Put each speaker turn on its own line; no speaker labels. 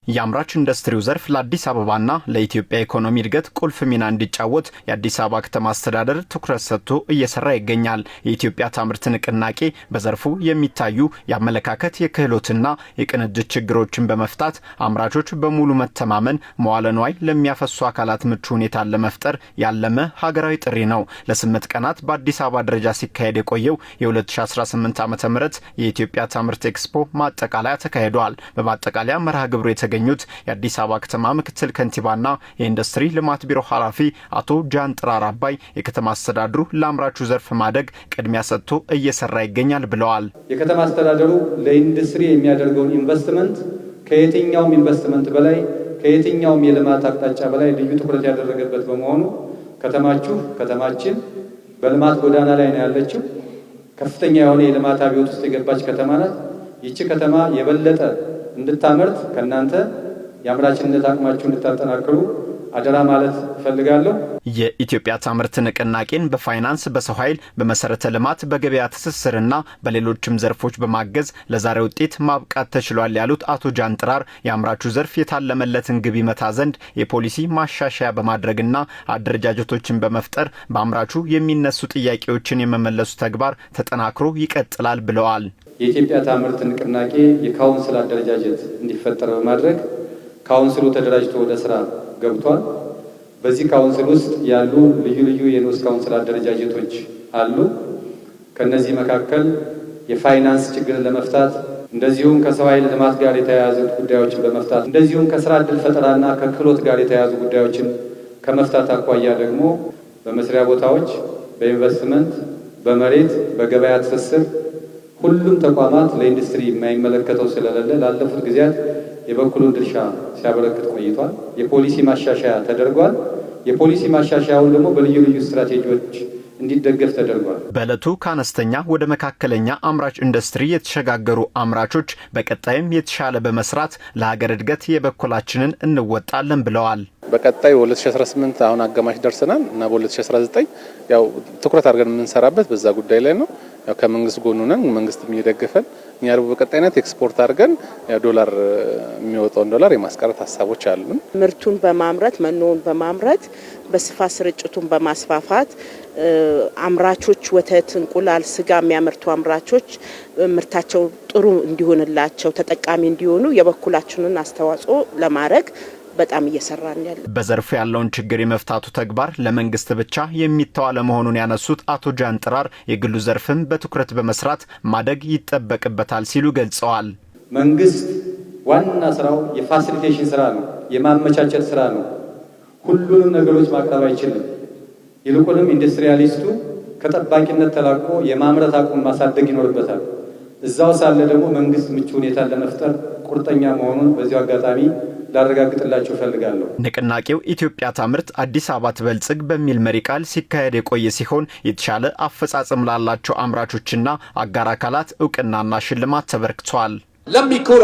የአምራች ኢንዱስትሪው ዘርፍ ለአዲስ አበባና ለኢትዮጵያ ኢኮኖሚ እድገት ቁልፍ ሚና እንዲጫወት የአዲስ አበባ ከተማ አስተዳደር ትኩረት ሰጥቶ እየሰራ ይገኛል። የኢትዮጵያ ታምርት ንቅናቄ በዘርፉ የሚታዩ የአመለካከት የክህሎትና የቅንጅት ችግሮችን በመፍታት አምራቾች በሙሉ መተማመን መዋለ ንዋይ ለሚያፈሱ አካላት ምቹ ሁኔታን ለመፍጠር ያለመ ሀገራዊ ጥሪ ነው። ለ8 ቀናት በአዲስ አበባ ደረጃ ሲካሄድ የቆየው የ2018 ዓ.ም የኢትዮጵያ ታምርት ኤክስፖ ማጠቃለያ ተካሂዷል። በማጠቃለያ መርሃ ግብሩ ገኙት የአዲስ አበባ ከተማ ምክትል ከንቲባና የኢንዱስትሪ ልማት ቢሮ ኃላፊ አቶ ጃንጥራር አባይ የከተማ አስተዳደሩ ለአምራቹ ዘርፍ ማደግ ቅድሚያ ሰጥቶ እየሰራ ይገኛል ብለዋል።
የከተማ አስተዳደሩ ለኢንዱስትሪ የሚያደርገው ኢንቨስትመንት ከየትኛውም ኢንቨስትመንት በላይ ከየትኛውም የልማት አቅጣጫ በላይ ልዩ ትኩረት ያደረገበት በመሆኑ ከተማችን በልማት ጎዳና ላይ ነው ያለችው። ከፍተኛ የሆነ የልማት አብዮት ውስጥ የገባች ከተማ ናት። ይህች ከተማ የበለጠ እንድታመርት ከናንተ የአምራችነት አቅማችሁን እንድታጠናክሩ አደራ ማለት ፈልጋለሁ።
የኢትዮጵያ ታምርት ንቅናቄን በፋይናንስ፣ በሰው ኃይል፣ በመሰረተ ልማት፣ በገበያ ትስስርና በሌሎችም ዘርፎች በማገዝ ለዛሬ ውጤት ማብቃት ተችሏል ያሉት አቶ ጃንጥራር የአምራቹ ዘርፍ የታለመለትን ግብ ይመታ ዘንድ የፖሊሲ ማሻሻያ በማድረግና አደረጃጀቶችን በመፍጠር በአምራቹ የሚነሱ ጥያቄዎችን የመመለሱ ተግባር ተጠናክሮ ይቀጥላል ብለዋል።
የኢትዮጵያ ታምርት ንቅናቄ የካውንስል አደረጃጀት እንዲፈጠር በማድረግ ካውንስሉ ተደራጅቶ ወደ ስራ ገብቷል። በዚህ ካውንስል ውስጥ ያሉ ልዩ የንዑስ ካውንስል አደረጃጀቶች አሉ። ከነዚህ መካከል የፋይናንስ ችግርን ለመፍታት እንደዚሁም ከሰው ኃይል ልማት ጋር የተያያዙ ጉዳዮችን በመፍታት እንደዚሁም ከስራ ዕድል ፈጠራና ከክህሎት ጋር የተያያዙ ጉዳዮችን ከመፍታት አኳያ ደግሞ በመስሪያ ቦታዎች፣ በኢንቨስትመንት፣ በመሬት፣ በገበያ ትስስር ሁሉም ተቋማት ለኢንዱስትሪ የማይመለከተው ስለሌለ ላለፉት ጊዜያት የበኩሉን ድርሻ ሲያበረክት ቆይቷል። የፖሊሲ ማሻሻያ ተደርጓል። የፖሊሲ ማሻሻያው ደግሞ በልዩ ስትራቴጂዎች እንዲደገፍ ተደርጓል።
በዕለቱ ከአነስተኛ ወደ መካከለኛ አምራች ኢንዱስትሪ የተሸጋገሩ አምራቾች በቀጣይም የተሻለ በመስራት ለሀገር እድገት የበኩላችንን እንወጣለን ብለዋል።
በቀጣይ 2018 አሁን አጋማሽ ደርሰናል እና በ2019 ያው ትኩረት አድርገን የምንሰራበት በዛ ጉዳይ ላይ ነው። ያው ከመንግስት ጎን ሆነን መንግስትም እየደገፈን እኛ ደግሞ በቀጣይነት ኤክስፖርት አድርገን ዶላር የሚወጣውን ዶላር የማስቀረት ሀሳቦች አሉን።
ምርቱን በማምረት መኖን በማምረት በስፋት ስርጭቱን በማስፋፋት አምራቾች ወተት፣ እንቁላል፣ ስጋ የሚያመርቱ አምራቾች ምርታቸው ጥሩ እንዲሆንላቸው ተጠቃሚ እንዲሆኑ የበኩላችንን አስተዋጽኦ ለማድረግ በጣም እየሰራን ያለ
በዘርፉ ያለውን ችግር የመፍታቱ ተግባር ለመንግስት ብቻ የሚተው አለመሆኑን ያነሱት አቶ ጃንጥራር የግሉ ዘርፍም በትኩረት በመስራት ማደግ ይጠበቅበታል ሲሉ ገልጸዋል።
መንግስት ዋና ስራው የፋሲሊቴሽን ስራ ነው፣ የማመቻቸት ስራ ነው። ሁሉንም ነገሮች ማቅረብ አይችልም። ይልቁንም ኢንዱስትሪያሊስቱ ከጠባቂነት ተላቆ የማምረት አቅም ማሳደግ ይኖርበታል። እዛው ሳለ ደግሞ መንግስት ምቹ ሁኔታን ለመፍጠር ቁርጠኛ መሆኑን በዚሁ አጋጣሚ ላረጋግጥላችሁ ፈልጋለሁ።
ንቅናቄው ኢትዮጵያ ታምርት አዲስ አበባ ትበልጽግ በሚል መሪ ቃል ሲካሄድ የቆየ ሲሆን የተሻለ አፈጻጸም ላላቸው አምራቾችና አጋር አካላት እውቅናና ሽልማት ተበርክቷል።
ለሚኩራ